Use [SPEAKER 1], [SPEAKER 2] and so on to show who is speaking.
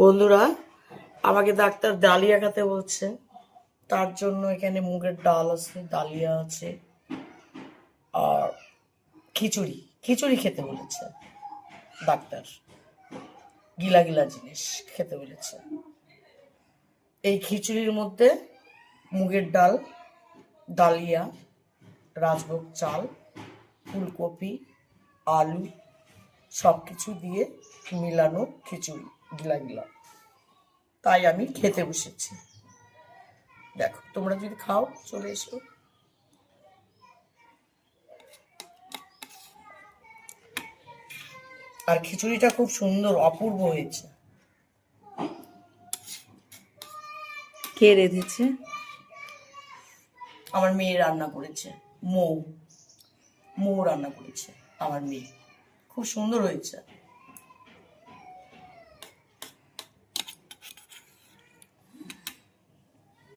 [SPEAKER 1] বন্ধুরা, আমাকে doctor dahlia খেতে বলছে। তার জন্য এখানে মুগের ডাল আছে, ডালিয়া আছে, আর খিচুড়ি খিচুড়ি খেতে বলেছে ডাক্তার। গিলা গিলা জিনিস খেতে বলেছে। এই খিচুড়ির মধ্যে মুগের ডাল, ডালিয়া, রাজভোগ চাল, ফুলকপি, আলু সব কিছু দিয়ে মিলানো খিচুড়ি, গিলা গিলা। তাই আমি খেতে বসেছি। দেখো, তোমরা যদি খাও চলে এসো। আর খিচুড়িটা খুব সুন্দর, অপূর্ব হয়েছে।
[SPEAKER 2] কে রেঁধেছে?
[SPEAKER 1] আমার মেয়ে রান্না করেছে। মৌ রান্না করেছে আমার মেয়ে। খুব সুন্দর হয়েছে।